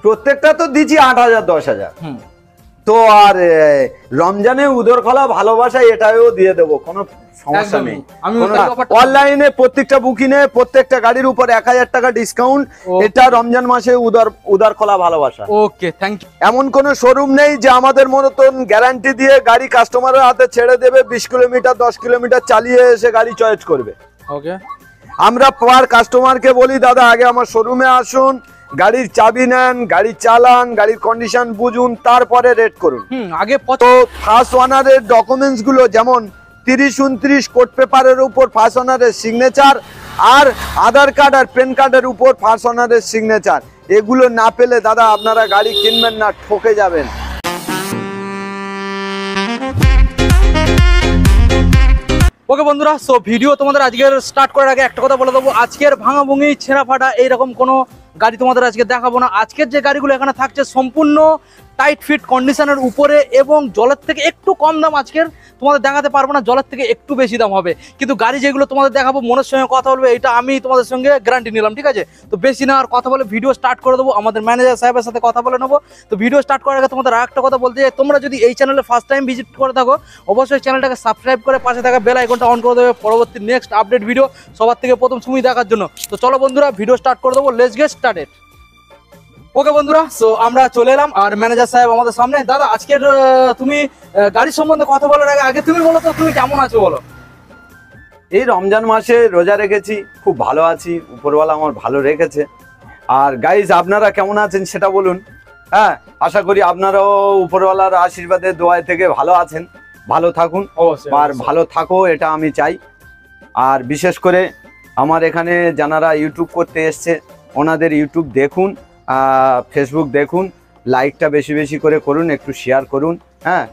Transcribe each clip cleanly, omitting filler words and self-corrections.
প্রত্যেকটা তো দিচ্ছি 8,000 10,000। তো আর রমজানে উদর খোলা ভালোবাসা এটাও দিয়ে দেবো, কোনো সমস্যা নেই। অনলাইনে প্রত্যেকটা বুকিংয়ে প্রত্যেকটা গাড়ির উপর 1000 টাকা ডিসকাউন্ট, এটা রমজান মাসে উদার খোলা ভালোবাসা। ওকে, থ্যাংক ইউ। এমন কোন শোরুম নেই যে আমাদের মতন গ্যারান্টি দিয়ে গাড়ি কাস্টমারের হাতে ছেড়ে দেবে, 20 কিলোমিটার 10 কিলোমিটার চালিয়ে এসে গাড়ি চয়েস করবে। ওকে, আমরা পার কাস্টমারকে বলি দাদা আগে আমার শোরুমে আসুন, গাড়ির চাবি নেন, গাড়ি চালান, গাড়ির কন্ডিশন বুঝুন, তারপরে রেট করুন। আগে তো ফার্স্ট ওনারের ডকুমেন্টস গুলো যেমন 30-29 কোড পেপারের উপর ফার্স্ট ওনারের সিগনেচার, আর আধার কার্ড আর প্যান কার্ডের উপর ফার্স্ট ওনারের সিগনেচার, এগুলো না পেলে দাদা আপনারা গাড়ি কিনবেন না, ঠকে যাবেন। ওকে বন্ধুরা, সো ভিডিও তোমাদের আজকের স্টার্ট করার আগে একটা কথা বলে দেবো, আজকের ভাঙাভুঙি ছেঁড়া ফাটা এইরকম কোনো গাড়ি তোমাদের আজকে দেখাবো না। আজকের যে গাড়িগুলো এখানে থাকছে সম্পূর্ণ টাইট ফিট কন্ডিশনের উপরে এবং জলের থেকে একটু কম দাম আজকের তোমাদের দেখাতে পারবো না, জলের থেকে একটু বেশি দাম হবে। কিন্তু গাড়ি যেগুলো তোমাদের দেখাবো মনের সঙ্গে কথা বলবে, এটা আমি তোমাদের সঙ্গে গ্যারান্টি নিলাম, ঠিক আছে? তো বেশি না আর কথা বলে ভিডিও স্টার্ট করে দেবো, আমাদের ম্যানেজার সাহেবের সাথে কথা বলে নেবো। তো ভিডিও স্টার্ট করার আগে তোমাদের আরেকটা কথা বলতে চাই, তোমরা যদি এই চ্যানেলে ফার্স্ট টাইম ভিজিট করে থাকো অবশ্যই চ্যানেলটাকে সাবস্ক্রাইব করে পাশে থাকা বেল আইকনটা অন করে দেবে পরবর্তী নেক্সট আপডেট ভিডিও সবার থেকে প্রথম সময় দেখার জন্য। তো চলো বন্ধুরা ভিডিও স্টার্ট করে দেবো, লেটস গেট স্টার্টেড। ওকে বন্ধুরা, সো আমরা চলে এলাম আর ম্যানেজার সাহেব আমাদের সামনে। দাদা আজকের তুমি গাড়ির সম্বন্ধে কথা বলার আগে তুমি বলো তো তুমি কেমন আছো বলো। এই রমজান মাসে রোজা রেখেছি, খুব ভালো আছি, উপরওয়ালা আমার ভালো রেখেছে। আর গাইজ আপনারা কেমন আছেন সেটা বলুন। হ্যাঁ, আশা করি আপনারাও উপরওয়ালার আশীর্বাদে দোয়ায় থেকে ভালো আছেন, ভালো থাকুন আর ভালো থাকো এটা আমি চাই। আর বিশেষ করে আমার এখানে যারা ইউটিউব করতে এসছে ওনাদের ইউটিউব দেখুন, ফেসবুক দেখুন, লাইকটা বেশি বেশি করে করুন, একটু শেয়ার করুন, হ্যাঁ,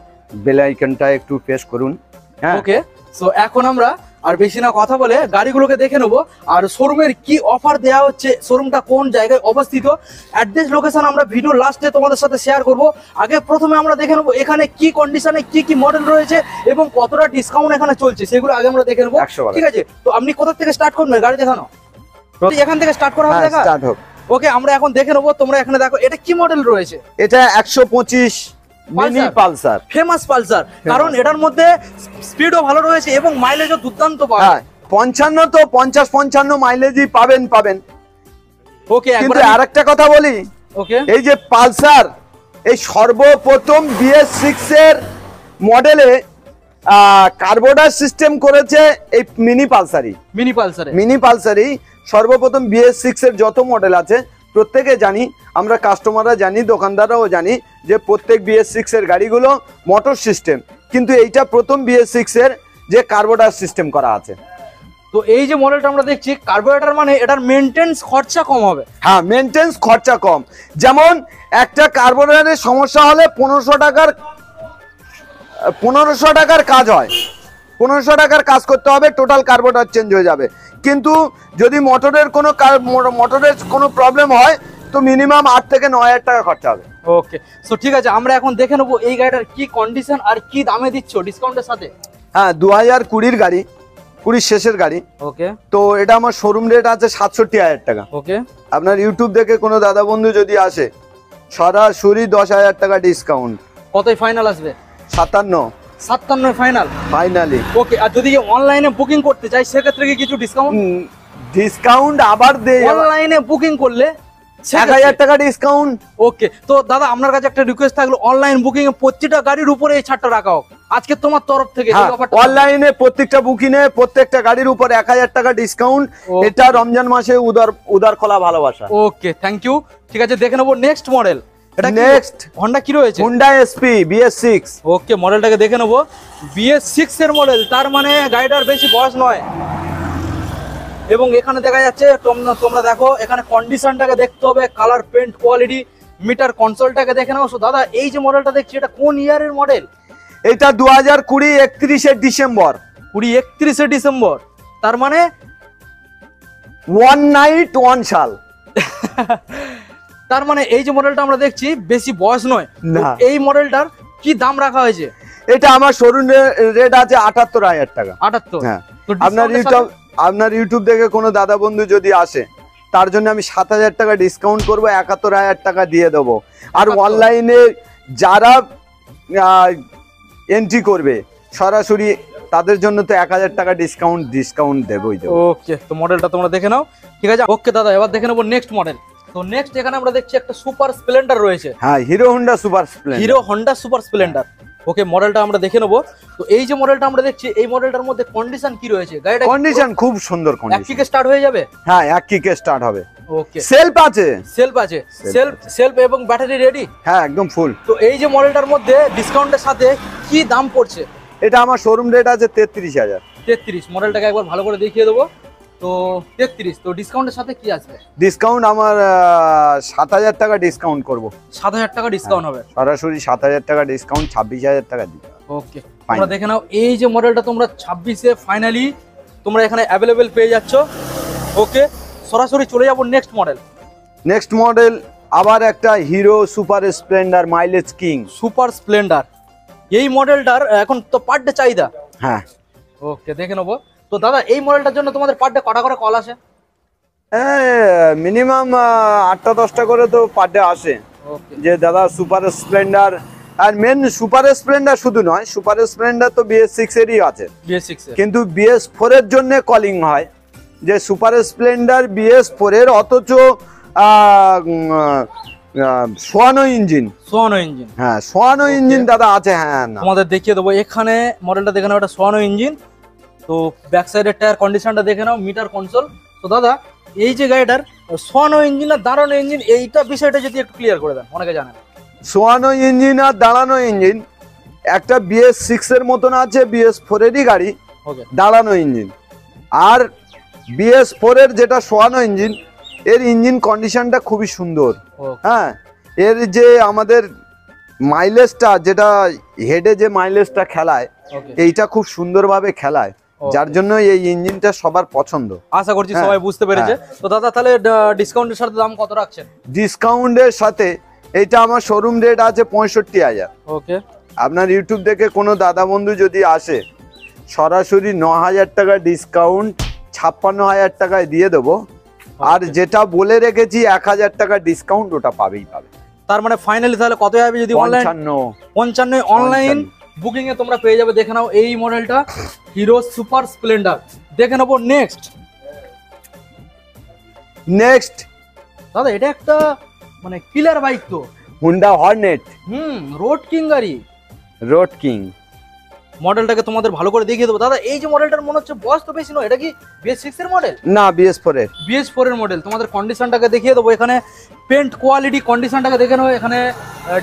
বেল আইকনটা একটু প্রেস করুন। হ্যাঁ, ওকে, সো এখন আমরা আর বেশি না কথা বলে গাড়িগুলোকে দেখে নেবো আর শোরুমের কি অফার দেওয়া হচ্ছে, শোরুমটা কোন জায়গায় অবস্থিত, অ্যাড্রেস লোকেশন আমরা ভিডিও লাস্টে তোমাদের সাথে শেয়ার করব। আগে প্রথমে আমরা দেখে নেবো এখানে কি কন্ডিশনে কি কি মডেল রয়েছে এবং কতটা ডিসকাউন্ট এখানে চলছে, সেগুলো আগে আমরা দেখে নেবো, ঠিক আছে? তো আপনি কোথা থেকে স্টার্ট করবেন গাড়ি দেখানো? এখান থেকে স্টার্ট করা হবে, দেখা স্টার্ট হোক। ওকে, আমরা এখন দেখে নেবো। তোমরা এখানে দেখো এটা কি মডেল রয়েছে, এটা 125 মিনি পালসার, ফেমাস পালসার, কারণ এটার মধ্যে স্পিডও ভালো রয়েছে এবং মাইলেজও দুর্দান্ত পাবে। হ্যাঁ, 55 তো 50-55 মাইলেজই পাবেন। ওকে, কিন্তু আরেকটা কথা বলি, ওকে, এই যে পালসার এই সর্বপ্রথম BS6 এর মডেলে কার্বোরেটর সিস্টেম করেছে এই মিনি পালসারই সর্বপ্রথম BS6 এর যত মডেল আছে প্রত্যেকে জানি, আমরা কাস্টমাররা জানি, দোকানদাররাও জানি যে প্রত্যেক BS6 এর গাড়িগুলো মোটর সিস্টেম, কিন্তু এইটা প্রথম BS6 এর যে কার্বোরেটর সিস্টেম করা আছে। তো এই যে মডেলটা আমরা দেখছি কার্বোরেটর, মানে এটার মেইনটেনেন্স খরচা কম হবে। হ্যাঁ, মেইনটেনেন্স খরচা কম। যেমন একটা কার্বোরেটরের সমস্যা হলে 1500 টাকার কাজ হয়, 1500 টাকার কাজ করতে হবে, টোটাল কার্বোরেটর চেঞ্জ হয়ে যাবে। কিন্তু যদি মোটরের কোনো প্রবলেম হয় তো মিনিমাম 8 থেকে 9000 টাকা খরচা হবে। ওকে, সো ঠিক আছে, আমরা এখন দেখে নেবো এই গাড়িটার কি কন্ডিশন আর কি দামে দিচ্ছ ডিসকাউন্টের সাথে। হ্যাঁ, 2020 গাড়ি, 20 শেষের গাড়ি। ওকে, তো এটা আমার শোরুম রেট আছে 67,000 টাকা। ওকে, আপনার ইউটিউব দেখে কোনো দাদা বন্ধু যদি আসে সরাসরি 10,000 টাকা ডিসকাউন্ট। কতই ফাইনাল আসবে? 57 ফাইনাল, ফাইনালি। ওকে, আর যদি অনলাইনে বুকিং করতে চাই সেক্ষেত্রে কি কিছু ডিসকাউন্ট আবার দেয়? অনলাইনে বুকিং করলে 1000 টাকা ডিসকাউন্ট। ওকে, তো দাদা আপনার কাছে একটা রিকোয়েস্ট থাকলো, অনলাইন বুকিং এ প্রত্যেকটা গাড়ির উপরে এই ছাড়টা রাখা হোক আজকে তোমার তরফ থেকে। অনলাইনে প্রত্যেকটা বুকিং এ প্রত্যেকটা গাড়ির উপর 1000 টাকা ডিসকাউন্ট, এটা রমজান মাসে উদার খোলা ভালোবাসা। ওকে, থ্যাংক ইউ। ঠিক আছে, দেখে নেবো নেক্সট মডেল। এটা নেক্সট হোন্ডা কি রয়েছে? Honda SP BS6। ওকে, মডেলটাকে দেখে নেবো, BS6 এর মডেল, তার মানে গাড়িটার বেশি বয়স নয়। এবং এখানে দেখা যাচ্ছে তোমরা দেখো এখানে কন্ডিশনটাকে দেখতে হবে, কালার, পেন্ট কোয়ালিটি, মিটার কনসোলটাকে দেখে নাও। দাদা এই যে মডেলটা দেখছি এটা কোন ইয়ারের মডেল? এটা 2020 31 ডিসেম্বর। 31 ডিসেম্বর, তার মানে 1 নাইট 1 সাল। তার মানে এই যে মডেলটা আমরা দেখছি বেশি বয়স নয়। এই মডেলটার কি দাম রাখা হয়েছে? এটা আমার শোরুম রেট আছে 78,000 টাকা। 78? হ্যাঁ, আপনার ইউটিউব দেখে কোনো দাদা বন্ধু যদি আসে তার জন্য আমি 7,000 টাকা ডিসকাউন্ট করবো, 71,000 টাকা দিয়ে দেবো। আর 71,000 অনলাইনে যারা এন্ট্রি করবে সরাসরি তাদের জন্য তো 1,000 টাকা ডিসকাউন্ট দেবোই দেবো। ওকে, তো মডেলটা তোমরা দেখে নাও, ঠিক আছে। ওকে দাদা, এবার দেখে নেবো নেক্সট মডেল। তো নেক্সট এখানে আমরা দেখছি একটা সুপার স্প্লেন্ডার রয়েছে। হ্যাঁ, Hero Honda super Splendor. Hero Honda super splendor. Okay, মডেলটা আমরা দেখে নেবো। তো এই যে মডেলটা আমরা দেখছি, এই মডেলটার মধ্যে কন্ডিশন কি রয়েছে? গাড়িটা কন্ডিশন খুব সুন্দর এক কন্ডিশন। কিকে স্টার্ট হয়ে যাবে? হ্যাঁ, এক কিকে স্টার্ট হবে। ওকে, সেলফ আছে? সেলফ আছে, সেলফ এবং ব্যাটারি রেডি? হ্যাঁ, একদম ফুল। তো এই যে মডেলটার মধ্যে ডিসকাউন্টের সাথে কি দাম পড়ছে? এটা আমার শোরুম রেট আছে 33,000। 33। মডেলটাকে একবার ভালো করে দেখিয়ে দেবো। তো 33, তো ডিসকাউন্টের সাথে কি আসবে? ডিসকাউন্ট আমার 7,000 টাকা ডিসকাউন্ট করবো। 7,000 টাকা ডিসকাউন্ট হবে? সরাসরি 7,000 টাকা ডিসকাউন্ট, 26,000 টাকা দিবে। ওকে, তোমরা দেখে নাও, এই যে মডেলটা তোমরা 26-এ ফাইনালি তোমরা এখানে অ্যাভেলেবেল পেয়ে যাচ্ছ। ওকে, সরাসরি চলে যাবো নেক্সট মডেল। নেক্সট মডেল আবার একটা hero Super Splendor mileage king. Super Splendor, এই মডেলটার এখন তো পার ডে চাহিদা। হ্যাঁ। ওকে, দেখে নেবো। তো দাদা, এই মডেলটার জন্য তোমাদের পার ডে কটা করে কল আসে? মিনিমাম 8-10টা করে তো পার ডে আসে। ওকে, যে দাদা সুপার স্প্লেন্ডার, আর মেন সুপার স্প্লেন্ডার শুধু নয়, সুপার স্প্লেন্ডার তো BS6 এরই আছে, BS6 এর, কিন্তু BS4 এর জন্য কলিং হয় যে সুপার স্প্লেন্ডার BS4 এর, অথচ সোয়ানো ইঞ্জিন। সোয়ানো ইঞ্জিন? হ্যাঁ, সোয়ানো ইঞ্জিন দাদা আছে। হ্যাঁ, না তোমাদের দেখিয়ে দেবো এখানে মডেলটা দেখে নাও, এটা সোয়ানো ইঞ্জিন। তো ব্যাক সাইডের টায়ার কন্ডিশনটা দেখে নাও, মিটার কনসোল। তো দাদা, এই যে গাড়িটার সোয়ানো ইঞ্জিন আর দাঁড়ানো ইঞ্জিন, এইটা বিষয়টা যদি একটু ক্লিয়ার করে দেন, অনেকে জানেন। সোয়ানো ইঞ্জিন আর দাঁড়ানো ইঞ্জিন, একটা BS6 এর মতন আছে, BS4 এরই গাড়ি, ওকে, দাঁড়ানো ইঞ্জিন। আর BS4 এর যেটা সোয়ানো ইঞ্জিন, এর ইঞ্জিন কন্ডিশনটা খুবই সুন্দর। হ্যাঁ, এর যে আমাদের মাইলেজটা, যেটা হেডে যে মাইলেজটা খেলায়, এইটা খুব সুন্দরভাবে খেলায়, যার জন্য এই ইঞ্জিনটা সবার পছন্দ। আশা করছি সবাই বুঝতে পেরেছে। তো দাদা, তাহলে ডিসকাউন্টের সাথে দাম কত রাখছেন? ডিসকাউন্টের সাথে এইটা আমার শোরুম রেট আছে 65,000। ওকে, আপনার ইউটিউব দেখে কোনো দাদা বন্ধু যদি আসে, সরাসরি 9,000 টাকা ডিসকাউন্ট 56,000 টাকায় দিয়ে দেবো। আর যেটা বলে রেখেছি 1,000 টাকা ডিসকাউন্ট, ওটা পাবেই পাবে। তার মানে ফাইনালি তাহলে কত হবে? যদি অনলাইন 55 অনলাইন বুকিং এ তোমরা পেয়ে যাবে। দেখে নাও এই মডেলটা, হিরো সুপার স্প্লেন্ডার। দেখে নেবো নেক্সট। দাদা, এটা একটা মানে কিলার বাইক তো, হুন্ডা হর্নেট। রোড কিং গাড়ি। রোড কিং মডেলটাকে তোমাদের ভালো করে দেখিয়ে দেবো। দাদা, এই যে মডেলটার মনে হচ্ছে বয়স তো বেশি নয়, এটা কি BS6 এর মডেল? না, BS4 এর। BS4 এর মডেল। তোমাদের কন্ডিশনটাকে দেখিয়ে দেবো। এখানে পেন্ট কোয়ালিটি কন্ডিশনটাকে দেখে নাও, এখানে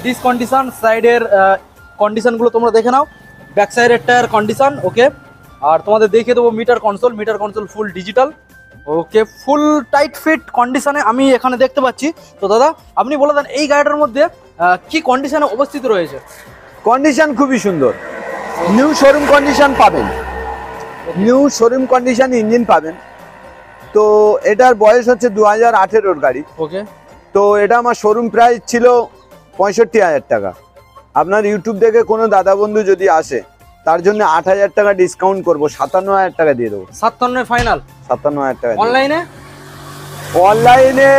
ডিস্ক কন্ডিশন, সাইডের কন্ডিশনগুলো তোমরা দেখে নাও, ব্যাক সাইডের টায়ার কন্ডিশন। ওকে, আর তোমাদের দেখিয়ে দেবো মিটার কনসোল ফুল ডিজিটাল। ওকে, ফুল টাইট ফিট কন্ডিশনে আমি এখানে দেখতে পাচ্ছি। তো দাদা, আপনি বলে দেন এই গাড়িটার মধ্যে কি কন্ডিশনে অবস্থিত রয়েছে? কন্ডিশন খুবই সুন্দর, নিউ শোরুম কন্ডিশন পাবেন, নিউ শোরুম কন্ডিশন ইঞ্জিন পাবেন। তো এটার বয়স হচ্ছে 2018 গাড়ি। ওকে, তো এটা আমার শোরুম প্রাইস ছিল 65,000 টাকা। আপনার ইউটিউব দেখে কোনো দাদা বন্ধু যদি আসে, তার জন্য 8,000 টাকা ডিসকাউন্ট করবো, 57,000 টাকা দিয়ে দেবো। 57 ফাইনাল? 57,000 টাকা। অনলাইনে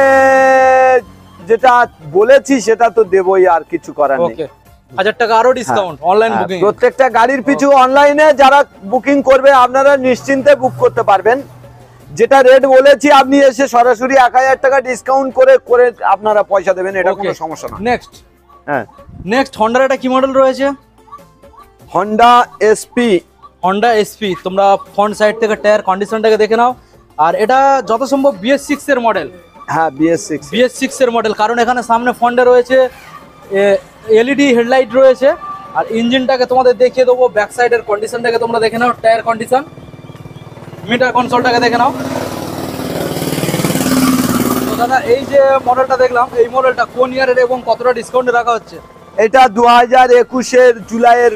যেটা বলেছি সেটা তো দেবই, আর কিছু করার নেই। 1,000 টাকা আরো ডিসকাউন্ট অনলাইন বুকিং। প্রত্যেকটা গাড়ির পিছু অনলাইনে যারা বুকিং করবে, আপনারা নিশ্চিন্তে বুক করতে পারবেন। যেটা রেট বলেছি, আপনি এসে সরাসরি 1,000 টাকা ডিসকাউন্ট করে আপনারা পয়সা দেবেন, এটা কোনো সমস্যা না। নেক্সট হন্ডার এটা কি মডেল রয়েছে? Honda SP। তোমরা ফ্রন্ট সাইড থেকে টায়ার কন্ডিশনটাকে দেখে নাও। আর এটা যত সম্ভব BS6 এর মডেল। হ্যাঁ, BS6 এর মডেল, কারণ এখানে সামনে ফন্ডে রয়েছে LED হেডলাইট রয়েছে। আর ইঞ্জিনটাকে তোমাদের দেখিয়ে দেবো, ব্যাক সাইডের কন্ডিশনটাকে তোমরা দেখে নাও, টায়ার কন্ডিশন, মিটার কনসোলটাকে দেখে নাও। তো দাদা, এই যে মডেলটা দেখলাম, এই মডেলটা কোন ইয়ারের এবং কতটা ডিসকাউন্টে রাখা হচ্ছে? এটা 2021-এর জুলাইয়ের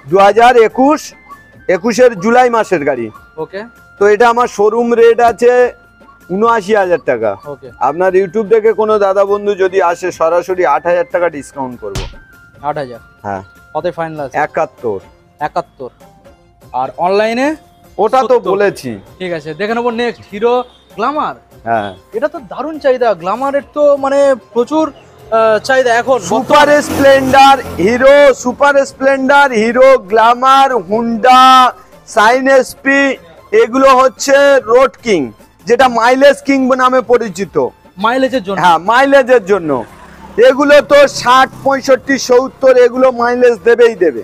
2021-এর জুলাই মাসের গাড়ি। ওকে, তো এটা আমার শোরুম রেট আছে 79,000 টাকা। ওকে, আপনার ইউটিউব দেখে কোনো দাদা বন্ধু যদি আসে, সরাসরি 8,000 টাকা ডিসকাউন্ট করবো। 8,000? হ্যাঁ। কত ফাইনাল আছে? 71। আর অনলাইনে ওটা তো বলেছি। ঠিক আছে, দেখে নেবো নেক্সট হিরো গ্ল্যামার। হ্যাঁ, এটা তো দারুণ চাহিদা, গ্ল্যামারের তো মানে প্রচুর চাহিদা এখন। Super Splendor Hero, Super Splendor Hero Glamour, Honda, Shine SP, এগুলো হচ্ছে রোড কিং, যেটা মাইলেজ কিং নামে পরিচিত। মাইলেজের জন্য? হ্যাঁ, মাইলেজের জন্য। এগুলো তো 60, 65, 70 এগুলো মাইলেজ দেবেই দেবে।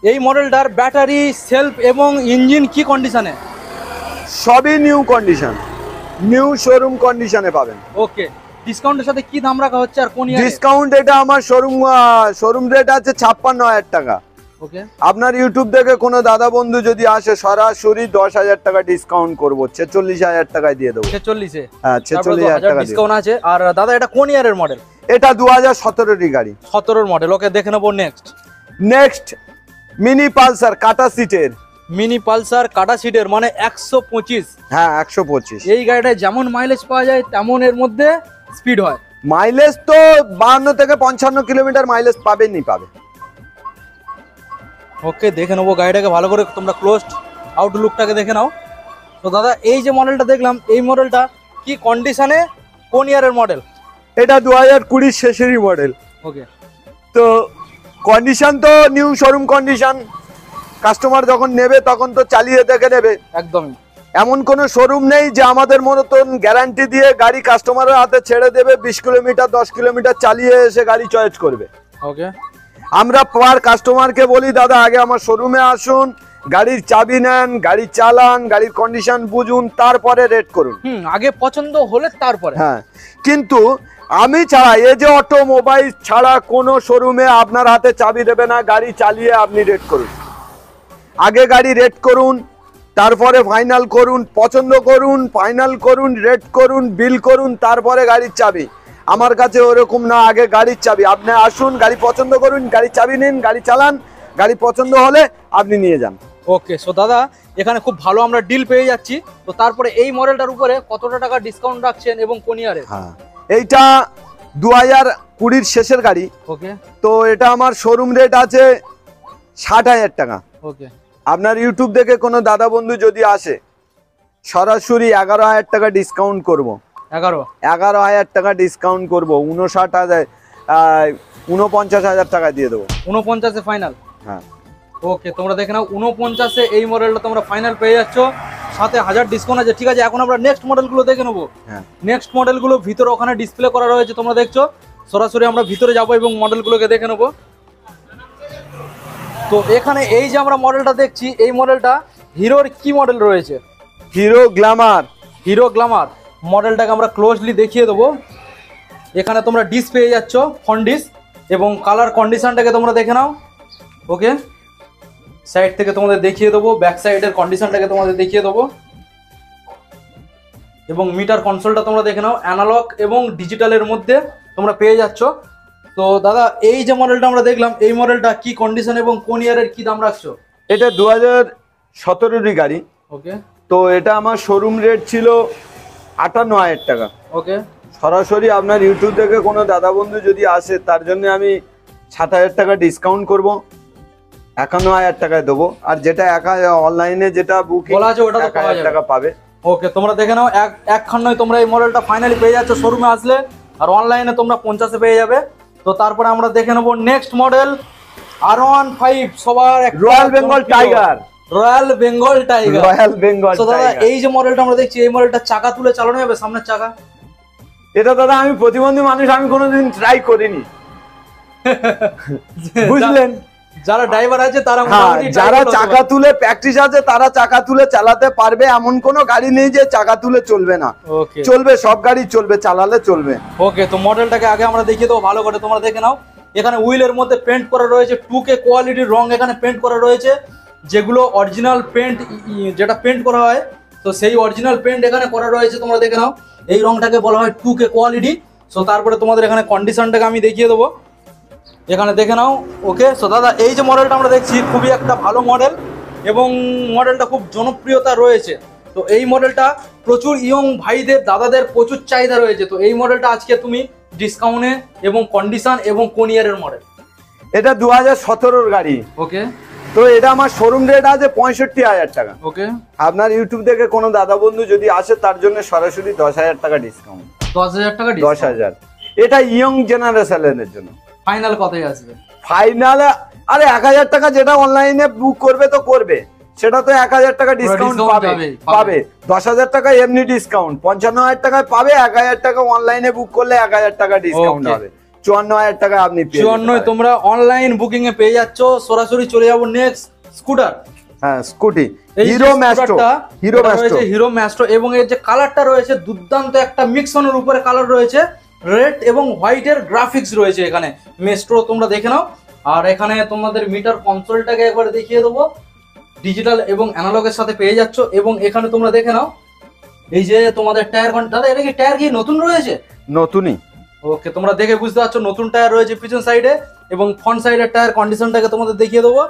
এই মডেলটার ব্যাটারি, সেলফ এবং ইঞ্জিন কি কন্ডিশনে? সবই নিউ কন্ডিশন, নিউ শোরুম কন্ডিশনে পাবেন। ওকে, ডিসকাউন্টের সাথে কি দাম রাখা হচ্ছে আর কোন ইয়ারে? ডিসকাউন্ট এটা আমার শোরুম রেট আছে 56,000 টাকা। ওকে, আপনার ইউটিউব থেকে কোনো দাদা বন্ধু যদি আসে সরাসরি 10,000 টাকা ডিসকাউন্ট করবো, 46,000 টাকায় দিয়ে দেবো। 46-এ? হ্যাঁ, 46,000 টাকা ডিসকাউন্ট আছে। আর দাদা এটা কোন ইয়ারের মডেল? এটা 2017 গাড়ি। 17 মডেল। ওকে, দেখে নেবো নেক্সট। নেক্সট মিনি পালসার কাটা সিটের। মিনি পালসার কাটা সিটের মানে 125? হ্যাঁ, 125। এই গাড়িটায় যেমন মাইলেজ পাওয়া যায় তেমন এর মধ্যে স্পিড হয়। মাইলেজ তো 52 থেকে 55 কিলোমিটার মাইলেজ পাবেনই পাবে। ওকে, দেখে নেবো গাড়িটাকে ভালো করে, তোমরা ক্লোজড আউটলুকটাকে দেখে নাও। তো দাদা এই যে মডেলটা দেখলাম, এই মডেলটা কি কন্ডিশনে, কোন ইয়ারের মডেল? এটা 2020 শেষেরই মডেল। ওকে, তো কন্ডিশন তো নিউ শোরুম কন্ডিশন। কাস্টমার যখন নেবে তখন তো চালিয়ে দেখে নেবে। একদমই। এমন কোনো শোরুম নেই যে আমাদের মতন গ্যারান্টি দিয়ে গাড়ি কাস্টমারের হাতে ছেড়ে দেবে, 20 কিলোমিটার 10 কিলোমিটার চালিয়ে এসে গাড়ি চয়েস করবে। ওকে, আমরা পার কাস্টমারকে বলি দাদা আগে আমার শোরুমে আসুন, গাড়ির চাবি নেন, গাড়ি চালান, গাড়ির কন্ডিশন বুঝুন, তারপরে রেট করুন। আগে পছন্দ হলে তারপরে। হ্যাঁ, কিন্তু আমি ছাড়া এই যে অটোমোবাইল ছাড়া কোনো শোরুমে আপনার হাতে চাবি দেবে না, গাড়ি চালিয়ে আপনি রেট করুন। আগে গাড়ি রেট করুন, তারপরে ফাইনাল করুন, পছন্দ করুন, ফাইনাল করুন, রেট করুন, বিল করুন, তারপরে গাড়ির চাবি। আমার কাছে ওরকম না, আগে গাড়ির চাবি। আপনি আসুন, গাড়ি পছন্দ করুন, গাড়ি চাবি নিন, গাড়ি চালান, গাড়ি পছন্দ হলে আপনি নিয়ে যান। ওকে, সো দাদা এখানে খুব ভালো আমরা ডিল পেয়ে যাচ্ছি। তো তারপরে এই মডেলটার উপরে কতটা টাকা ডিসকাউন্ট রাখছেন এবং কোন ইয়ারে? হ্যাঁ, এইটা 2020 শেষের গাড়ি। ওকে, তো এটা আমার শোরুম রেট আছে 60,000 টাকা। ওকে, আপনার ইউটিউব দেখে কোনো দাদা বন্ধু যদি আসে সরাসরি 11,000 টাকা ডিসকাউন্ট করবো। 11,000 টাকা ডিসকাউন্ট করবো, 49,000 টাকা দিয়ে দেবো। 49-এ ফাইনাল? হ্যাঁ। ওকে, তোমরা দেখে নাও, 49-এ এই মডেলটা তোমরা ফাইনাল পেয়ে যাচ্ছ, সাথে 1000 ডিসকাউন্ট আছে। ঠিক আছে, এখন আমরা নেক্সট মডেলগুলো দেখে নেবো। হ্যাঁ, নেক্সট মডেলগুলো ভিতরে ওখানে ডিসপ্লে করা রয়েছে, তোমরা দেখছো। সরাসরি আমরা ভিতরে যাবো এবং মডেলগুলোকে দেখে নেবো। তো এখানে এই যে আমরা মডেলটা দেখছি, এই মডেলটা হিরোর কি মডেল রয়েছে? Hero Glamour. হিরো গ্ল্যামার মডেলটাকে আমরা ক্লোজলি দেখিয়ে দেবো। এখানে তোমরা ডিস পেয়ে যাচ্ছ, ফ্রন্ট ডিস, এবং কালার কন্ডিশনটাকে তোমরা দেখে নাও। ওকে, সাইড থেকে তোমাদের দেখিয়ে দেবো, ব্যাক সাইডের কন্ডিশনটাকে তোমাদের দেখিয়ে দেবো, এবং মিটার কনসোলটা তোমরা দেখে নাও। অ্যানালগ এবং ডিজিটালের মধ্যে তোমরা পেয়ে যাচ্ছ। তো দাদা এই যে মডেলটা আমরা দেখলাম, এই মডেলটা কি কন্ডিশন এবং কোন ইয়ারের কি দাম রাখছো? এটা 2017 গাড়ি। ওকে, তো এটা আমার শোরুম রেট ছিল 58,000 টাকা। ওকে, সরাসরি আপনার ইউটিউব থেকে কোনো দাদা বন্ধু যদি আসে তার জন্য আমি 7,000 টাকা ডিসকাউন্ট করবো, 51,000 টাকায় দেবো। আর যেটা অনলাইনে যেটা বুকিং বলা আছে ওটা তো 1,000 টাকা পাবে। ওকে, তোমরা দেখে নাও, একখান্নয় তোমরা এই মডেলটা ফাইনালি পেয়ে যাচ্ছ শোরুমে আসলে, আর অনলাইনে তোমরা 50-এ পেয়ে যাবে। তো তারপরে আমরা দেখে নেবো নেক্সট মডেল R15, সবার royal Bengal tiger. Royal Bengal tiger. Royal Bengal তো দাদা এই যে মডেলটা আমরা দেখছি, এই মডেলটা চাকা তুলে চালানো যাবে, সামনের চাকা? এটা দাদা আমি প্রতিবন্ধী মানুষ, আমি কোনোদিন ট্রাই করিনি, বুঝলেন। যারা ড্রাইভার আছে তারা, যারা চাকা তুলে প্র্যাকটিস আছে তারা চাকা তুলে চালাতে পারবে। এমন কোনো গাড়ি নেই যে চাকা তুলে চলবে না, চলবে, সব গাড়ি চলবে, চালালে চলবে। ওকে, তো মডেলটাকে আগে আমরা দেখিয়ে দেবো ভালো করে, তোমরা দেখে নাও। এখানে হুইলের মধ্যে পেন্ট করা রয়েছে, 2K কোয়ালিটির রং এখানে পেন্ট করা রয়েছে, যেগুলো অরিজিনাল পেন্ট, যেটা পেন্ট করা হয়, তো সেই অরিজিনাল পেন্ট এখানে করা রয়েছে, তোমরা দেখে নাও। এই রংটাকে বলা হয় 2K কোয়ালিটি। সো তারপরে তোমাদের এখানে কন্ডিশনটাকে আমি দেখিয়ে দেবো, এখানে দেখে নাও। ওকে, সো দাদা এই যে মডেলটা আমরা দেখছি খুবই একটা ভালো মডেল, এবং মডেলটা খুব জনপ্রিয়তা রয়েছে। তো এই মডেলটা প্রচুর ইয়ং ভাইদের, দাদাদের প্রচুর চাহিদা রয়েছে। তো এই মডেলটা আজকে তুমি ডিসকাউন্টে এবং কন্ডিশন এবং কোন ইয়ারের মডেল? এটা 2017 গাড়ি। ওকে, তো এটা আমার শোরুম রেট আছে 65,000 টাকা। ওকে, আপনার ইউটিউব থেকে কোনো দাদা বন্ধু যদি আসে তার জন্য সরাসরি 10,000 টাকা ডিসকাউন্ট। 10,000 টাকা? 10,000। এটা ইয়ং জেনারেশনের জন্য। ফাইনাল কতই আসবে? ফাইনালে আরে 1,000 টাকা যেটা অনলাইনে বুক করবে তো করবে, সেটা তো 1,000 টাকা ডিসকাউন্ট পাবে। 10,000 টাকা এমনি ডিসকাউন্ট, 55,000 টাকায় পাবে। 1,000 টাকা অনলাইনে বুক করলে 1,000 টাকা ডিসকাউন্ট হবে। 54,000 টাকা আপনি পেয়ে যাবেন। 54 তোমরা অনলাইন বুকিং এ পেয়ে যাচ্ছ। সরাসরি চলে যাবো নেক্সট স্কুটার। হ্যাঁ, scooty hero Maestro. Hero Maestro এবং এর যে কালারটা রয়েছে দুর্দান্ত একটা মিক্সনের উপরে কালার রয়েছে, রেড এবং হোয়াইট এর গ্রাফিক্স রয়েছে এখানে। ম্যাস্ট্রো তোমরা দেখে নাও। আর এখানে তোমাদের মিটার কনসোলটাকে একবার দেখিয়ে দেবো, ডিজিটাল এবং অ্যানালগের সাথে পেয়ে যাচ্ছ। এবং এখানে তোমরা দেখে নাও এই যে তোমাদের টায়ার, দাদা এটা কি টায়ার কি নতুন রয়েছে? নতুনই। ওকে, তোমরা দেখে বুঝতে পারছো নতুন টায়ার রয়েছে পিছন সাইডে এবং ফ্রন্ট সাইডের টায়ার কন্ডিশনটাকে তোমাদের দেখিয়ে দেবো।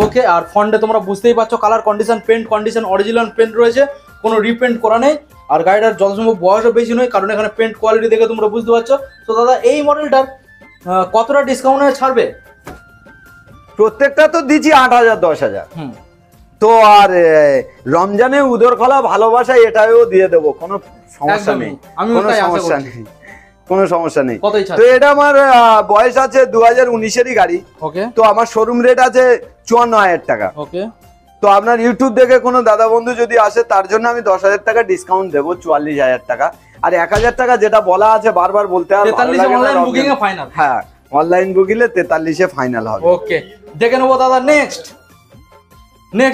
ওকে, আর ফ্রন্টে তোমরা বুঝতেই পারছো colour condition, paint condition original paint রয়েছে, কোনো রিপেন্ট করা নেই। আর গাড়িটার যথাসম্ভব বয়সও বেশি নয়, কারণ এখানে পেন্ট কোয়ালিটি দেখে তোমরা বুঝতে পারছো। তো দাদা এই মডেলটার কতটা ডিসকাউন্টে ছাড়বে? প্রত্যেকটা তো দিচ্ছি 8,000 10,000। তো আর রমজানে উদরখলা ভালোবাসা এটাও দিয়ে দেবো, কোনো সমস্যা নেই। কোনো সমস্যা নেই। তো এটা আমার বয়স আছে 2019-এরই গাড়ি। ওকে, তো আমার শোরুম রেট আছে 54,000 টাকা। ওকে, তো আপনার ইউটিউব দেখে কোনো দাদা বন্ধু যদি আসে তার জন্য আমি 10,000 টাকা ডিসকাউন্ট দেবো, 44,000 টাকা। আর 1,000 টাকা যেটা বলা আছে বারবার বলতে হবে। হ্যাঁ, অনলাইন বুকিংয়ে 43-এ ফাইনাল হবে। ওকে, দেখে নেবো দাদা নেক্সট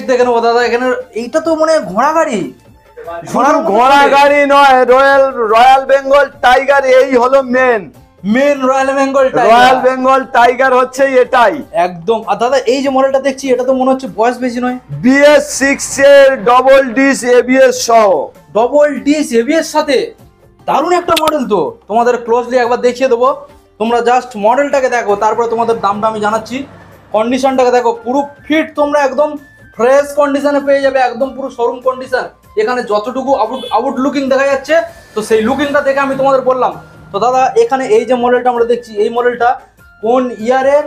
দেখে নেবো দাদা। এখানে এইটা তো মানে ঘোড়া গাড়ি, ঘোড়া গাড়ি নয়, রয়্যাল বেঙ্গল টাইগার। এই হলো মেন রয়্যাল বেঙ্গল টাইগার হচ্ছে এটাই একদম। আর দাদা এই যে মডেলটা দেখছি এটা তো মনে হচ্ছে বয়স বেশি নয়। BS6 এর ডবল ডিস ABS সহ। ডবল ডিস ABS সাথে দারুণ একটা মডেল। তো তোমাদের ক্লোজলি একবার দেখিয়ে দেবো, তোমরা জাস্ট মডেলটাকে দেখো, তারপরে তোমাদের দামটা আমি জানাচ্ছি। কন্ডিশনটাকে দেখো, পুরো ফিট তোমরা একদম ফ্রেশ কন্ডিশনে পেয়ে যাবে, একদম পুরো শোরুম কন্ডিশন। এখানে যতটুকু আউট লুকিং দেখা যাচ্ছে তো সেই লুকিংটা দেখে আমি তোমাদের বললাম। তো দাদা এখানে এই যে মডেলটা আমরা দেখছি, এই মডেলটা কোন ইয়ারের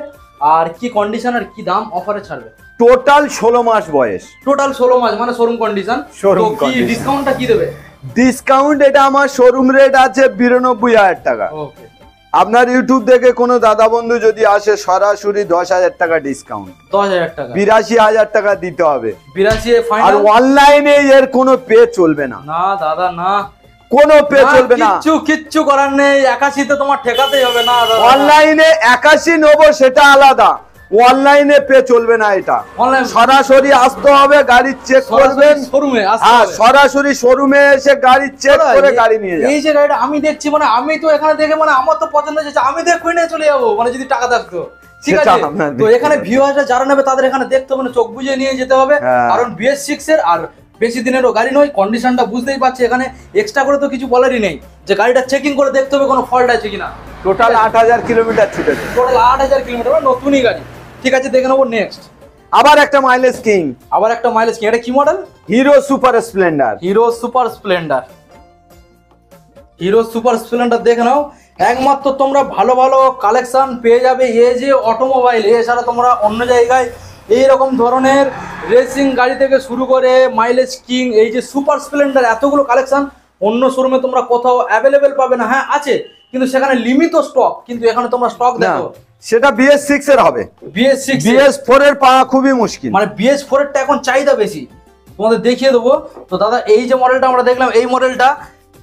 আর কি কন্ডিশন আর কি দাম অফারে ছাড়বে? টোটাল 16 মাস বয়স। টোটাল 16 মাস মানে শোরুম কন্ডিশন। তো কি ডিসকাউন্টটা কি দেবে? ডিসকাউন্ট এটা আমার শোরুম রেট আছে 92,000 টাকা। ওকে, আপনার ইউটিউব দেখে কোনো দাদা বন্ধু যদি আসে সরাসরি 10,000 টাকা ডিসকাউন্ট। 10,000 টাকা, 82,000 টাকা দিতে হবে। 82 ফাইনাল। আর অনলাইনে এর কোনো পে চলবে না। না দাদা না, কোনো পে চলবে না। কিচ্ছু করার নেই। 81 তে তোমার ঠেকাতেই হবে। না দাদা, অনলাইনে 81 নেবো সেটা আলাদা, অনলাইনে পে চলবে না। এটা সরাসরি আসতে হবে, গাড়ি চেক করবেন শোরুমে। হ্যাঁ, সরাসরি শোরুমে এসে গাড়ি চেক করে গাড়ি নিয়ে যাবেন। এই যে গাড়িটা আমি দেখছি, মানে আমি তো এখানে দেখে মানে আমার তো পছন্দ হয়েছে, আমি দেখে নিয়ে চলে যাবো, মানে যদি টাকা থাকতো। ঠিক আছে, তো এখানে ভিউয়াররা যারা নেবে তাদের এখানে দেখতে হবে না, চোখ বুঝে নিয়ে যেতে হবে। কারণ BS6 এর আর বেশি দিনেরও গাড়ি নয়, কন্ডিশনটা বুঝতেই পারছি। এখানে এক্সট্রা করে তো কিছু বলারই নেই, যে গাড়িটা চেকিং করে দেখতে হবে কোনো ফল্ট আছে কিনা। টোটাল 8,000 কিলোমিটার ছুটেছে। টোটাল 8,000 কিলোমিটার, নতুনই গাড়ি। ঠিক আছে, দেখে নেবো নেক্সট। আবার একটা মাইলেজ কিং। এটা কি model? Hero Super Splendor. Hero Super Splendor দেখে নাও। একমাত্র তোমরা ভালো ভালো কালেকশন পেয়ে যাবে এই যে অটোমোবাইল। এছাড়া তোমরা অন্য জায়গায় এইরকম ধরনের রেসিং গাড়ি থেকে শুরু করে মাইলেজ কিং, এই যে সুপার স্প্লেন্ডার, এতগুলো কালেকশন অন্য শোরুমে তোমরা কোথাও অ্যাভেলেবেল পাবে না। হ্যাঁ আছে, কিন্তু সেখানে লিমিট স্টক, কিন্তু এখানে তোমরা স্টক দেখো সেটা BS6 এর হবে। BS4 এর পাওয়া খুবই মুশকিল, মানে BS4 এরটা এখন চাহিদা বেশি। তোমাদের দেখিয়ে দেবো। তো দাদা এই যে মডেলটা আমরা দেখলাম, এই মডেলটা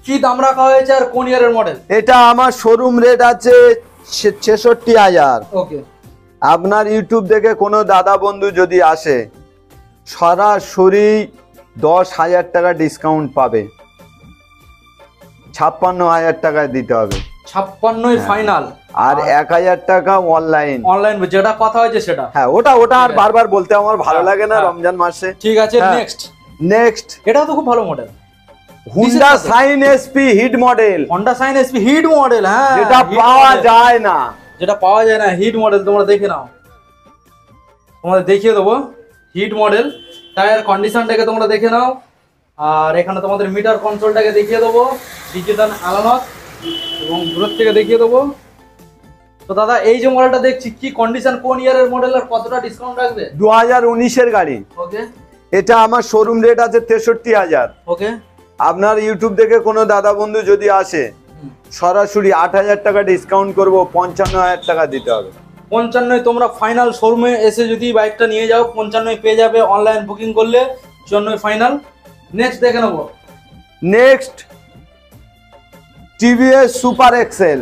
কি দাম রাখা হয়েছে আর কোন ইয়ারের মডেল? এটা আমার শোরুম রেট আছে 66,000। ওকে, আপনার ইউটিউব দেখে কোনো দাদা বন্ধু যদি আসে সরাসরি 10,000 টাকা ডিসকাউন্ট পাবে, 56,000 টাকায় দিতে হবে। 56 ফাইনাল। আর 1,000 টাকা অনলাইন যেটা কথা হয়েছে সেটা। হ্যাঁ, ওটা আর বারবার বলতে আমার ভালো লাগে না রমজান মাসে। ঠিক আছে, নেক্সট এটা তো খুব ভালো model, Honda Shine SP hit model. হ্যাঁ, যেটা পাওয়া যায় না, হিট মডেল। তোমরা দেখে নাও, তোমাদের দেখিয়ে দেবো হিট মডেল। টায়ার কন্ডিশনটাকে তোমরা দেখে নাও। আর এখানে তোমাদের মিটার কন্ট্রোলটাকে দেখিয়ে দেবো, ডিজিটাল অ্যানালগ, এবং দূর থেকে দেখিয়ে দেবো। তো দাদা এই যে মডেলটা দেখছি কি কন্ডিশন, কোন ইয়ারের মডেল আর কতটা ডিসকাউন্ট রাখবে? 2019-এর গাড়ি। ওকে, এটা আমার শোরুম রেট আছে 63,000। ওকে, আপনার ইউটিউব দেখে কোনো দাদা বন্ধু যদি আসে সরাসরি 8,000 টাকা ডিসকাউন্ট করব, 55,000 টাকা দিতে হবে। 55 তোমরা ফাইনাল শোরুমে এসে যদি বাইকটা নিয়ে যাও 55 পেয়ে যাবে, অনলাইন বুকিং করলে 54 ফাইনাল। নেক্সট দেখে নেবো। Next TVS Super XL.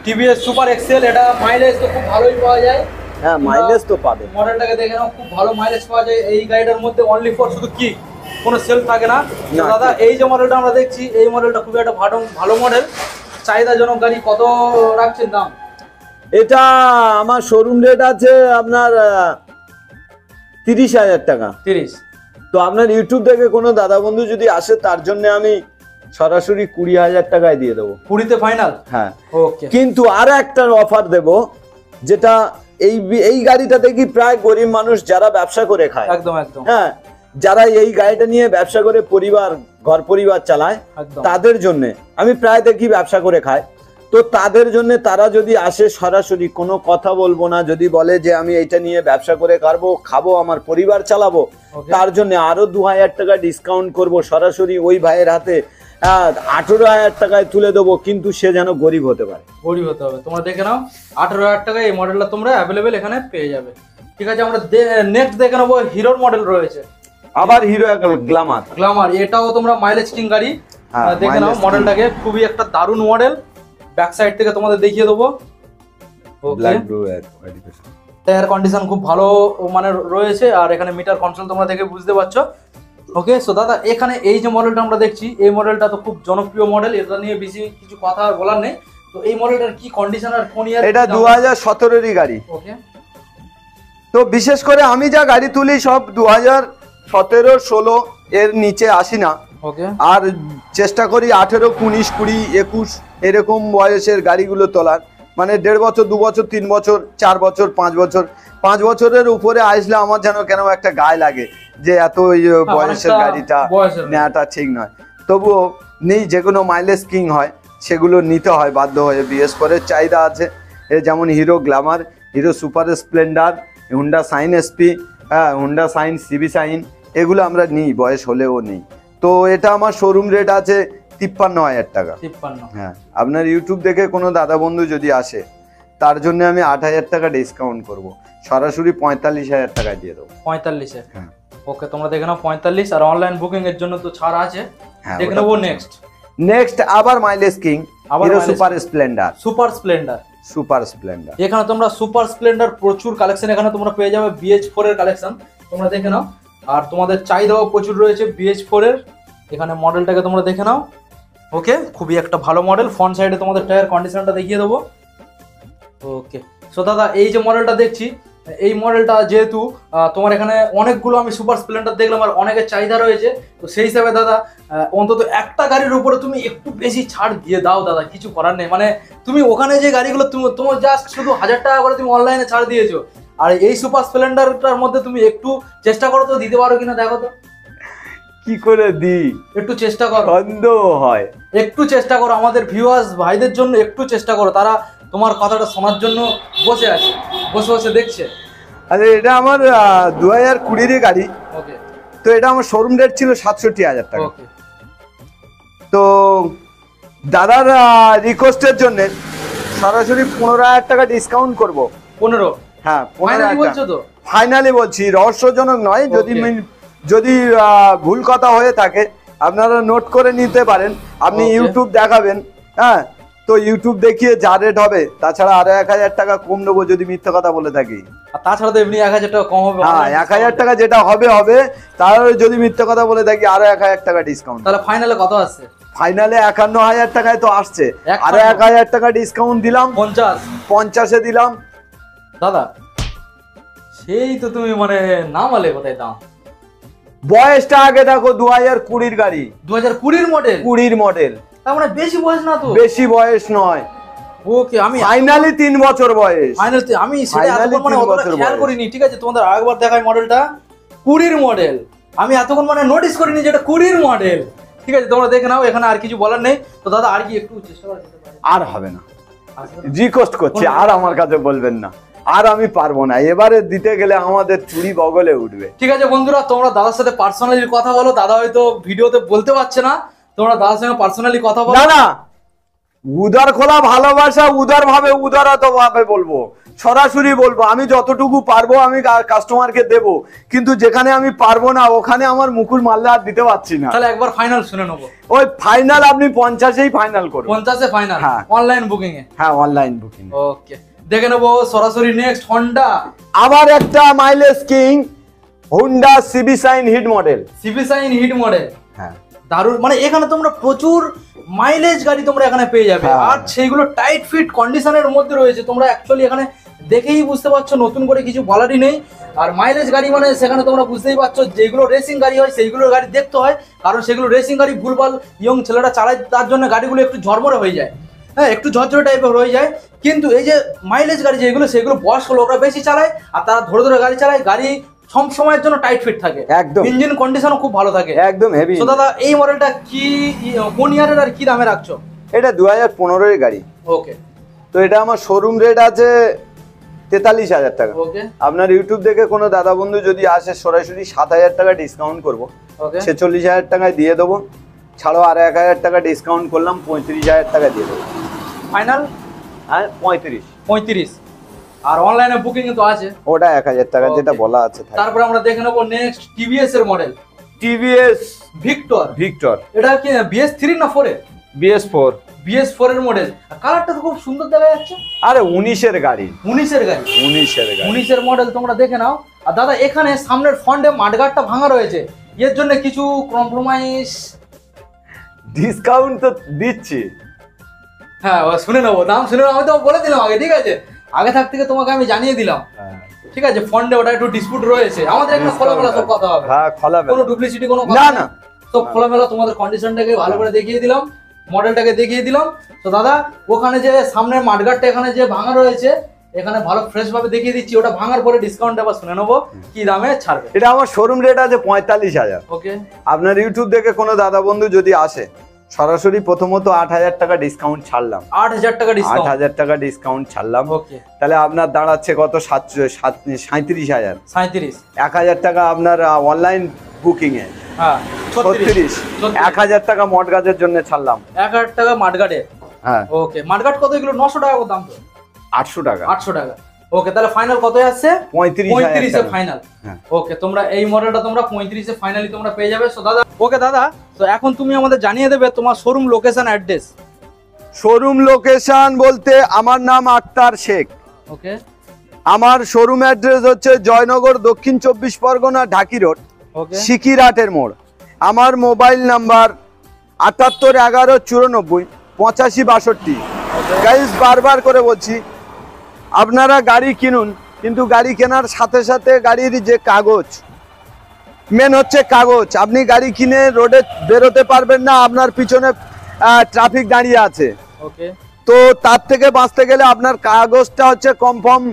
TVS Super XL, এটা মাইলেজ তো খুব ভালোই পাওয়া যায়। হ্যাঁ, মাইলেজ তো পাবে। মডেলটাকে দেখে নাও, খুব ভালো মাইলেজ পাওয়া যায় এই গাড়িটার মধ্যে। অনলি ফর শুধু কি কোনো সেল থাকে না। তো দাদা এই যে মডেলটা আমরা দেখছি, এই মডেলটা খুবই একটা ভালো মডেল, চাহিদাজনক গাড়ি। কত রাখছেন দাম? এটা আমার শোরুম রেট আছে আপনার 30,000 টাকা। 30। তো আপনার ইউটিউব থেকে কোনো দাদা বন্ধু যদি আসে তার জন্য আমি সরাসরি 20,000 টাকায় দিয়ে দেবো। 20-তে ফাইনাল? হ্যাঁ। ওকে, কিন্তু আর একটা অফার দেব, যেটা এই গাড়িটা দেখি প্রায় গরিব মানুষ যারা ব্যবসা করে খায়, একদম একদম, হ্যাঁ, যারা এই গাড়িটা নিয়ে ব্যবসা করে ঘর পরিবার চালায়, তাদের জন্য আমি প্রায় দেখি ব্যবসা করে খায়। তো তাদের জন্য তারা যদি আসে সরাসরি কোনো কথা বলবো না, যদি বলে যে আমি এইটা নিয়ে ব্যবসা করে খাবো আমার পরিবার চালাবো, তার জন্য আরো 2,000 টাকা ডিসকাউন্ট করব, সরাসরি ওই ভাইয়ের হাতে 18,000 টাকায় তুলে দেবো। কিন্তু সে যেন গরিব হতে পারে। গরিব হতে হবে। তোমরা দেখে নাও 18,000 টাকায় এই মডেলটা তোমরা অ্যাভেলেবেল এখানে পেয়ে যাবে। ঠিক আছে, আমরা নেক্সট দেখে নেবো। হিরোর মডেল রয়েছে, আবার হিরো গ্ল্যামার। গ্ল্যামার, এটাও তোমরা মাইলেজ কিং গাড়ি। দেখে নাও মডেলটাকে, খুবই একটা দারুণ মডেল। ব্যাক সাইড থেকে তোমাদের দেখিয়ে দেবো। টায়ার কন্ডিশন খুব ভালো মানে রয়েছে, আর এখানে মিটার কন্ট্রোল তোমরা দেখে বুঝতে পারছো। ওকে, সো দাদা এখানে এই যে মডেলটা আমরা দেখছি, এই মডেলটা তো খুব জনপ্রিয় মডেল, এটা নিয়ে বেশি কিছু কথা আর বলার নেই। তো এই মডেলটার কি কন্ডিশন আর কোন ইয়ার? এটা 2017-এরই গাড়ি। ওকে, তো বিশেষ করে আমি যা গাড়ি তুলি সব 2017-16 এর নিচে আসি না। ওকে, আর চেষ্টা করি 18, 19, 20, 21 এরকম বয়সের গাড়িগুলো তোলার, মানে 1.5 বছর, 2 বছর, 3 বছর, 4 বছর, 5 বছর। 5 বছরের উপরে আসলে আমার যেন কেন একটা গায়ে লাগে যে এত বয়সের গাড়িটা নেওয়াটা ঠিক নয়। তবুও নেই, যে কোনো মাইলেজ কিং হয় সেগুলো নিতে হয় বাধ্য হয়ে। বিশেষ করে চাহিদা আছে, যেমন Hero Glamour, Hero Super Splendor, Honda Shine SP, হ্যাঁ, হুন্ডা সাইন, সিবি সাইন, এগুলো আমরা নিই, বয়স হলেও নিই। তো এটা আমার শোরুম রেট আছে 53,000 টাকা। 53। হ্যাঁ, আপনার ইউটিউব দেখে কোনো দাদা বন্ধু যদি আসে তার জন্য আমি 8,000 টাকা ডিসকাউন্ট করব, সরাসরি 45,000 টাকায় দিয়ে দেবো। 45-এ? হ্যাঁ। ওকে, তোমরা দেখে নাও 45, আর অনলাইন বুকিং এর জন্য তো ছাড় আছে। হ্যাঁ, দেখে নেবো নেক্সট আবার mileage king, hero Super Splendor. Super Splendor এখানে তোমরা সুপার স্প্লেন্ডার প্রচুর কালেকশন এখানে তোমরা পেয়ে যাবে। BH4 এর কালেকশন তোমরা দেখে নাও, আর তোমাদের চাহিদাও প্রচুর রয়েছে BH4 এর। এখানে মডেলটাকে তোমরা দেখে নাও। ওকে, খুবই একটা ভালো মডেল। ফ্রন্ট সাইডে তোমাদের টায়ার কন্ডিশনটা দেখিয়ে দেবো। ওকে, সো দাদা এই যে মডেলটা দেখছি, এই মডেলটা যেহেতু তোমার এখানে অনেকগুলো আমি সুপার স্প্লেন্ডার দেখলাম আর অনেকের চাহিদা রয়েছে, তো সেই হিসাবে দাদা অন্তত একটা গাড়ির উপরে তুমি একটু বেশি ছাড় দিয়ে দাও দাদা, কিছু করার নেই। মানে তুমি ওখানে যে গাড়িগুলো তোমার জাস্ট শুধু 1,000 টাকা করে তুমি অনলাইনে ছাড় দিয়েছো, আর এই সুপার স্প্লেন্ডারটার মধ্যে তুমি একটু চেষ্টা করো তো দিতে পারো কিনা, দেখো তো কি করে দিই, একটু চেষ্টা করো। সন্দেহ হয়, একটু চেষ্টা করো, আমাদের ভিউয়ার্স ভাইদের জন্য একটু চেষ্টা করো, তারা তোমার কথাটা শোনার জন্য বসে আছে, বসে বসে দেখছে। আচ্ছা, এটা আমার 2020-এর গাড়ি। ওকে, তো এটা আমার শোরুম রেট ছিল 67,000 টাকা। ওকে, তো দাদার রিকোয়েস্টের জন্য সরাসরি 15,000 টাকা ডিসকাউন্ট করব। 15? হ্যাঁ, 15,000 বলছো তো? ফাইনালি বলছি, রহস্যজনক নয়। যদি ভুল কথা হয়ে থাকে আপনারা নোট করে নিতে পারেন। আপনি ইউটিউব দেখাবেন, হ্যাঁ, তো ইউটিউব দেখিয়ে যা রেট হবে, তাছাড়া আরো 1,000 টাকা কম নেবো যদি মিথ্যা কথা বলে থাকি। আর তাছাড়া তো এমনি 1,000 টাকা কম হবে। হ্যাঁ, 1,000 টাকা যেটা হবে, তাহলে যদি মিথ্যা কথা বলে থাকি আরো 1,000 টাকা ডিসকাউন্ট। তাহলে ফাইনালে কত আসছে? ফাইনালে 51,000 টাকায় তো আসছে, আরো 1,000 টাকা ডিসকাউন্ট দিলাম, 50-এ দিলাম। দাদা সেই তো তুমি মানে নামালে কোথায় দাম। বয়সটা আগে দেখো, 2020-এর গাড়ি, 2020-এর মডেল। 20 মডেল, তার মানে বেশি বয়স না তো? বেশি বয়স নয়। ওকে, আমি ফাইনালি 3 বছর বয়স। ফাইনালি আমি সেটা এতক্ষণ মানে অতটা খেয়াল করিনি। ঠিক আছে, তোমাদের আরেকবার দেখাই মডেলটা। 20-এর মডেল, আমি এতক্ষণ মানে নোটিস করিনি যে এটা 20-এর মডেল। ঠিক আছে, তোমরা দেখে নাও, এখানে আর কিছু বলার নেই। তো দাদা আর কি একটু চেষ্টা করা যেতে পারে? আর হবে না, রিকোয়েস্ট করছি, আর আমার কাছে বলবেন না, আর আমি পারবো না, এবারে দিতে গেলে আমাদের চুরি বগলে উঠবে। ঠিক আছে বন্ধুরা, তোমরা দাদার সাথে পার্সোনালি কথা বলো, দাদা হয়তো ভিডিওতে বলতে পারছে না, তোমরা দাদার সঙ্গে পার্সোনালি কথা বলো। না না, উদার খোলা ভালোবাসা, উদার ভাবে উদারত ভাবে বলবো, সরাসরি বলবো, আমি যতটুকু পারবো আমি কাস্টমারকে দেব, কিন্তু যেখানে আমি পারবো না ওখানে আমার মুকুল মারলে আর দিতে পারছি না। তাহলে একবার ফাইনাল শুনে নেবো। ওই ফাইনাল আপনি 50-এই ফাইনাল করুন। 50-এ ফাইনাল? হ্যাঁ। অনলাইন বুকিং এ? হ্যাঁ, অনলাইন বুকিং। ওকে, দেখে নেবো সরাসরি। নেক্সট হন্ডা, আবার একটা mileage king, Honda CB Shine hit model. CB Shine hit model? হ্যাঁ, দারুণ। মানে এখানে তোমরা প্রচুর মাইলেজ গাড়ি তোমরা এখানে পেয়ে যাবে, হ্যাঁ। আর সেইগুলো টাইট ফিট কন্ডিশনের মধ্যে রয়েছে। তোমরা অ্যাকচুয়ালি এখানে দেখেই বুঝতে পারছো, নতুন করে কিছু বলারই নেই। আর মাইলেজ গাড়ি মানে সেখানে তোমরা বুঝতেই পারছো, যেগুলো রেসিং গাড়ি হয় সেইগুলোর গাড়ি দেখতে হয়, কারণ সেগুলো রেসিং গাড়ি ভুলভাল ইয়ং ছেলেরা চালায়, তার জন্য গাড়িগুলো একটু ঝরমরে হয়ে যায়, হ্যাঁ, একটু ঝরঝরে টাইপের হয়ে যায়। কিন্তু এই যে মাইলেজ গাড়ি যেগুলো, সেগুলো বয়স্ক লোকরা বেশি চালায়, আর তারা ধরে ধরে গাড়ি চালায়, গাড়ি সব সময়ের জন্য টাইট ফিট থাকে, একদম। ইঞ্জিন কন্ডিশনও খুব ভালো থাকে, একদম হেভি। তো দাদা এই মডেলটা কি কোন ইয়ারের আর কি দামে রাখছো? এটা 2015-এর গাড়ি। ওকে, তো এটা আমার শোরুম রেট আছে 43,000 টাকা। ওকে, আপনার ইউটিউব দেখে কোনো দাদা বন্ধু যদি আসে, সরাসরি 7,000 টাকা ডিসকাউন্ট করবো, ওকে, 46,000 টাকায় দিয়ে দেবো, ছাড়ো আর 1,000 টাকা ডিসকাউন্ট করলাম, 35,000 টাকা দিয়ে দেবো ফাইনাল। হ্যাঁ, 35। আর অনলাইনে বুকিং তো আছে, ওটা 1,000 টাকা যেটা Okay. বলা আছে। তারপরে আমরা দেখে নেবো নেক্সট টিভিএস এর মডেল, টিভিএস ভিক্টর। এটা কি BS3 না 4 এর? BS4। BS4 এর মডেল, কালারটা তো খুব সুন্দর দেখা যাচ্ছে। আরে 19-এর গাড়ি। 19-এর গাড়ি? 19-এর গাড়ি। 19-এর মডেল, তোমরা দেখে নাও। আর দাদা এখানে সামনের ফ্রন্টে মাঠগার্ডটা ভাঙা রয়েছে, এর জন্য কিছু কম্প্রোমাইজ? ডিসকাউন্ট তো দিচ্ছি। হ্যাঁ, শুনে নেবো, দাম শুনে নেবো, আমি তো বলে দিলাম আগে, ঠিক আছে, আগে থাক থেকে তোমাকে আমি জানিয়ে দিলাম, ঠিক আছে। ফন্ডে ওটা একটু ডিসপুট রয়েছে, আমাদের এখানে খোলামেলা সব কথা হবে, হ্যাঁ, খোলামেলা, কোনো ডুপ্লিসিটি কোনো না না, সব খোলামেলা। তোমাদের কন্ডিশনটাকে ভালো করে দেখিয়ে দিলাম, মডেলটাকে দেখিয়ে দিলাম। তো দাদা ওখানে যে সামনের মাঠগার্ডটা এখানে যে ভাঙা রয়েছে, এখানে ভালো ফ্রেশ ভাবে দেখিয়ে দিচ্ছি, ওটা ভাঙার পরে ডিসকাউন্ট আবার শুনে নেবো কি দামে ছাড়বে। এটা আমার শোরুম রেট আছে 45,000। ওকে, আপনার ইউটিউব দেখে কোনো দাদা বন্ধু যদি আসে, সরাসরি প্রথমত 8,000 টাকা ডিসকাউন্ট ছাড়লাম, 8,000 টাকা ডিসকাউন্ট, 8,000 টাকা ডিসকাউন্ট ছাড়লাম। ওকে, তাহলে আপনার দাঁড়াচ্ছে কত? 37,000। 37। 1,000 টাকা আপনার অনলাইন বুকিং এ, হ্যাঁ 36। 1,000 টাকা মডগাজের জন্য ছাড়লাম, 1,000 টাকা মাঠগার্ডে। হ্যাঁ, ওকে, মাঠগার্ড কত? এগুলো 900 টাকা দাম তো? 800 টাকা। 800 টাকা। ওকে, তাহলে ফাইনাল কত আসছে? 35 এ ফাইনাল। ওকে, তোমরা এই মডেলটা তোমরা 35 এ ফাইনালি তোমরা পেয়ে যাবে। সো দাদা, ওকে দাদা, তো এখন তুমি আমাদের জানিয়ে দেবে তোমার showroom location address. Showroom location বলতে আমার নাম আক্তার শেখ। ওকে, আমার শোরুম অ্যাড্রেস হচ্ছে জয়নগর, দক্ষিণ 24 পরগনা, ঢাকি রোড, ওকে, শিকিরহাটের মোড়। আমার মোবাইল নাম্বার 7811948562। গাইস, বারবার করে বলছি, আপনারা গাড়ি কিনুন, কিন্তু গাড়ি কেনার সাথে সাথে গাড়ির যে কাগজ, মেন হচ্ছে কাগজ। আপনি গাড়ি কিনে রোডে বেরোতে পারবেন না, আপনার পিছনে ট্রাফিক দাঁড়িয়ে আছে, ওকে, তো তার থেকে বাঁচতে গেলে আপনার কাগজটা হচ্ছে কনফার্ম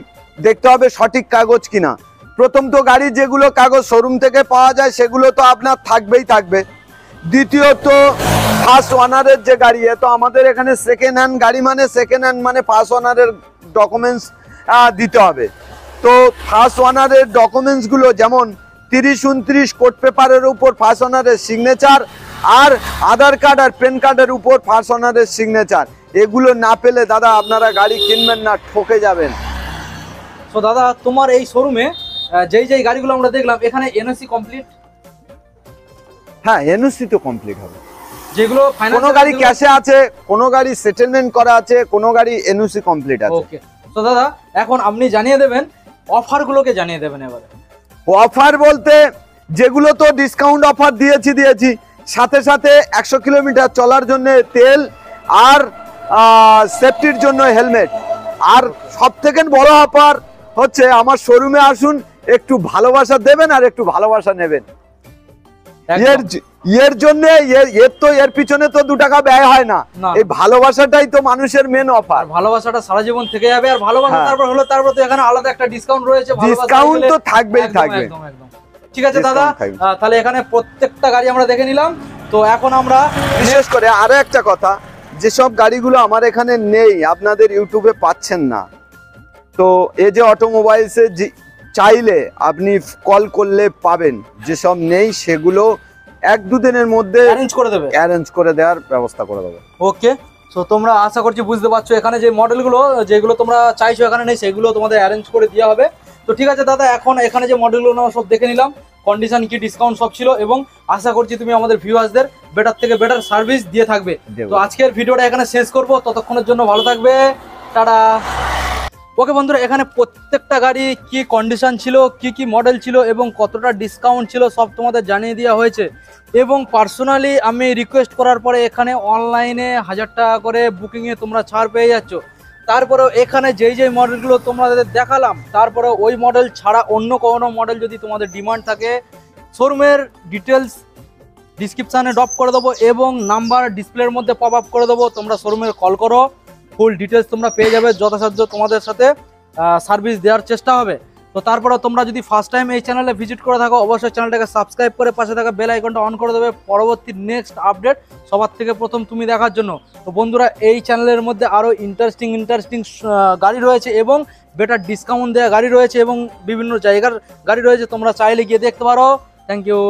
দেখতে হবে, সঠিক কাগজ কিনা। প্রথম তো গাড়ির যেগুলো কাগজ শোরুম থেকে পাওয়া যায় সেগুলো তো আপনার থাকবেই থাকবে। দ্বিতীয়ত ফার্স্ট ওনারের যে গাড়ি, তো আমাদের এখানে সেকেন্ড হ্যান্ড গাড়ি মানে সেকেন্ড হ্যান্ড মানে ফার্স্ট ওনারের ডকুমেন্টস দিতে হবে। তো ফার্স্ট ওনারের ডকুমেন্টসগুলো যেমন 30-29 কোর্ট পেপারের উপর ফার্স্ট ওনারের সিগনেচার, আর আধার কার্ড আর প্যান কার্ডের উপর ফার্স্ট ওনারের সিগনেচার। এগুলো না পেলে দাদা আপনারা গাড়ি কিনবেন না, ঠকে যাবেন। তো দাদা তোমার এই শোরুমে যেই যেই গাড়িগুলো আমরা দেখলাম, এখানে এনওসি কমপ্লিট? হ্যাঁ, এনওসি তো কমপ্লিট হবে। যেগুলো ফাইনাল, কোনো গাড়ি ক্যাশে আছে, কোনো গাড়ি সেটেলমেন্ট করা আছে, কোনো গাড়ি এনওসি কমপ্লিট আছে। ওকে, তো দাদা এখন আপনি জানিয়ে দেবেন অফারগুলোকে, জানিয়ে দেবেন এবারে। অফার বলতে যেগুলো তো ডিসকাউন্ট অফার দিয়েছি, সাথে সাথে 100 কিলোমিটার চলার জন্য তেল, আর সেফটির জন্য হেলমেট। আর সব থেকে বড় অফার হচ্ছে আমার শোরুমে আসুন, একটু ভালোবাসা দেবেন আর একটু ভালোবাসা নেবেন। এর জন্য এর পিছনে তো 2 টাকা ব্যয় হয় না, এই ভালোবাসাটাই তো মানুষের মেন অফার। ভালোবাসাটা সারা জীবন থেকে যাবে, আর ভালোবাসা তারপর তো এখানে আলাদা একটা ডিসকাউন্ট রয়েছে, ডিসকাউন্ট তো থাকবেই থাকবে। একদম একদম ঠিক আছে দাদা, তাহলে এখানে প্রত্যেকটা গাড়ি আমরা দেখে নিলাম। তো এখন আমরা বিশেষ করে আরো একটা কথা, যেসব গাড়িগুলো আমার এখানে নেই, আপনাদের ইউটিউবে পাচ্ছেন না, তো এই যে অটোমোবাইলসে চাইলে আপনি কল করলে পাবেন। যেসব নেই সেগুলো 1-2 দিনের মধ্যে অ্যারেঞ্জ করে দেওয়ার ব্যবস্থা করে দেবো। ওকে, তো তোমরা আশা করছি বুঝতে পারছো, এখানে যে মডেলগুলো যেগুলো তোমরা চাইছো এখানে নেই, সেগুলো তোমাদের অ্যারেঞ্জ করে দেওয়া হবে। তো ঠিক আছে দাদা, এখন এখানে যে মডেলগুলো সব দেখে নিলাম, কন্ডিশন কি, ডিসকাউন্ট সব ছিল, এবং আশা করছি তুমি আমাদের ভিউয়ার্সদের বেটার থেকে বেটার সার্ভিস দিয়ে থাকবে। তো আজকের ভিডিওটা এখানে শেষ করব, ততক্ষণের জন্য ভালো থাকবে, টাটা। ওকে বন্ধুরা, এখানে প্রত্যেকটা গাড়ি কি কন্ডিশন ছিল, কি মডেল ছিল এবং কতটা ডিসকাউন্ট ছিল সব তোমাদের জানিয়ে দেওয়া হয়েছে। এবং পার্সোনালি আমি রিকোয়েস্ট করার পরে এখানে অনলাইনে 1000 টাকা করে বুকিংয়ে তোমরা ছাড় পেয়ে যাচ্ছ। তারপরেও এখানে যেই মডেলগুলো তোমাদের দেখালাম, তারপরে ওই মডেল ছাড়া অন্য কোনো মডেল যদি তোমাদের ডিমান্ড থাকে, শোরুমের ডিটেলস ডিসক্রিপশানে ড্রপ করে দেবো এবং নাম্বার ডিসপ্লের মধ্যে পপ আপ করে দেবো। তোমরা শোরুমের কল করো, ফুল ডিটেলস তোমরা পেয়ে যাবে, যথাসাধ্য তোমাদের সাথে সার্ভিস দেওয়ার চেষ্টা হবে। তো তারপরে তোমরা যদি ফার্স্ট টাইম এই চ্যানেলে ভিজিট করে থাকো, অবশ্যই চ্যানেলটাকে সাবস্ক্রাইব করে পাশে থাকা বেল আইকনটা অন করে দেবে পরবর্তী নেক্সট আপডেট সবার থেকে প্রথম তুমি দেখার জন্য। তো বন্ধুরা, এই চ্যানেলের মধ্যে আরও ইন্টারেস্টিং গাড়ি রয়েছে এবং বেটার ডিসকাউন্ট দেওয়া গাড়ি রয়েছে এবং বিভিন্ন জায়গার গাড়ি রয়েছে, তোমরা চাইলে গিয়ে দেখতে পারো। Thank you.